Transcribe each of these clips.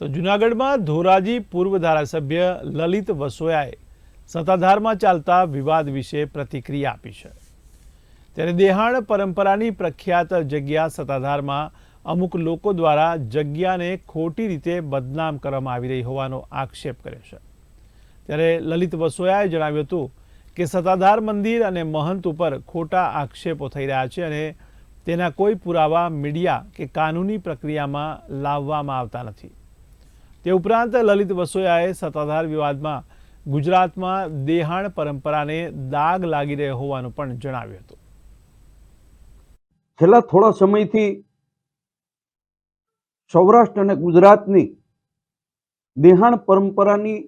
તો જૂનાગઢમાં ધોરાજી પૂર્વ ધારાસભ્ય લલિત વસોયાએ સત્તાધારમાં ચાલતા વિવાદ વિશે પ્રતિક્રિયા આપી છે। ત્યારે દેહાણ પરંપરાની પ્રખ્યાત જગ્યા સત્તાધારમાં અમુક લોકો દ્વારા જગ્યાને ખોટી રીતે બદનામ કરવામાં આવી રહી હોવાનો આક્ષેપ કર્યો છે। ત્યારે લલિત વસોયાએ જણાવ્યું હતું કે સત્તાધાર મંદિર અને મહંત ઉપર ખોટા આક્ષેપો થઈ રહ્યા છે અને તેના કોઈ પુરાવા મીડિયા કે કાનૂની પ્રક્રિયામાં લાવવામાં આવતા નથી। તે ઉપરાંત લલિત વસોયાએ સત્તાધાર વિવાદમાં ગુજરાતમાં દેહાણ પરંપરાને દાગ લાગી રહ્યો હોવાનું પણ જણાવ્યું હતું। છેલ્લા થોડા સમયથી સૌરાષ્ટ્ર અને ગુજરાતની દેહાણ પરંપરાની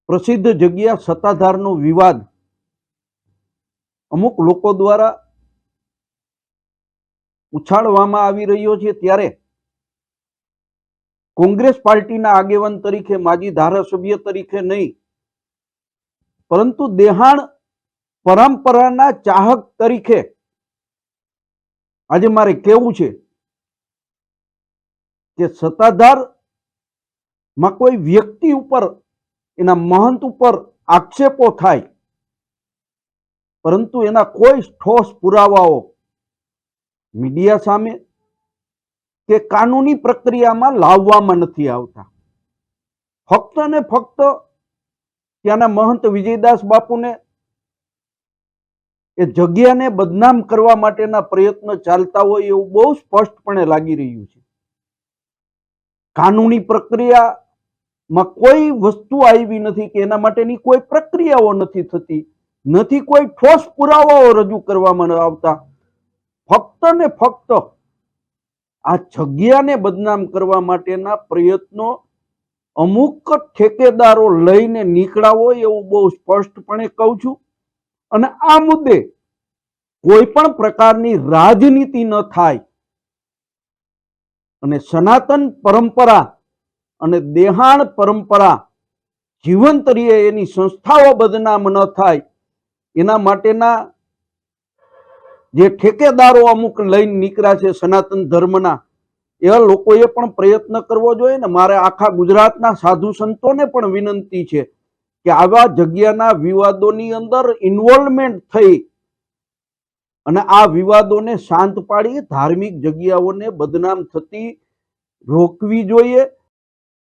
પ્રસિદ્ધ જગ્યા સત્તાધારનો વિવાદ અમુક લોકો દ્વારા ઉછાળવામાં આવી રહ્યો છે। ત્યારે કોંગ્રેસ પાર્ટીના આગેવાન તરીકે, માજી ધારાસભ્ય તરીકે નહીં, પરંતુ દેહાણ પરંપરાના ચાહક તરીકે આજે મારે કહેવું છે કે સત્તાધારમાં કોઈ વ્યક્તિ ઉપર, એના મહંત ઉપર આક્ષેપો થાય, પરંતુ એના કોઈ ઠોસ પુરાવાઓ મીડિયા સામે કે કાનૂની પ્રક્રિયામાં લાવવામાં નથી આવતા। ફક્ત ને ફક્ત ત્યાંના મહંત વિજયદાસ બાપુને એ જગ્યાને બદનામ કરવા માટેના પ્રયત્ન ચાલતા હોય એવું બહુ સ્પષ્ટપણે લાગી રહ્યું છે। કાનૂની પ્રક્રિયામાં કોઈ વસ્તુ આવી નથી કે એના માટેની કોઈ પ્રક્રિયાઓ નથી થતી, નથી કોઈ ઠોસ પુરાવાઓ રજૂ કરવામાં આવતા। ફક્ત ને ફક્ત આ જગ્યાને બદનામ કરવા માટેના પ્રયત્નો અમુક ઠેકેદારો લઈને નીકળ્યા હોય એવું બહુ સ્પષ્ટપણે કહું છું। અને આ મુદ્દે કોઈ પણ પ્રકારની રાજનીતિ ન થાય અને સનાતન પરંપરા અને દેહાણ પરંપરા જીવંત રહે, એની સંસ્થાઓ બદનામ ન થાય, એના માટેના જે ઠેકેદારો અમુક લઈને નીકળ્યા છે સનાતન ધર્મના, એવા લોકોએ પણ પ્રયત્ન કરવો જોઈએ ને। મારે આખા ગુજરાતના સાધુ સંતોને પણ વિનંતી છે કે આવા જગ્યાના વિવાદોની અંદર ઇન્વોલ્વમેન્ટ થઈ અને આ વિવાદોને શાંત પાડી ધાર્મિક જગ્યાઓને બદનામ થતી રોકવી જોઈએ।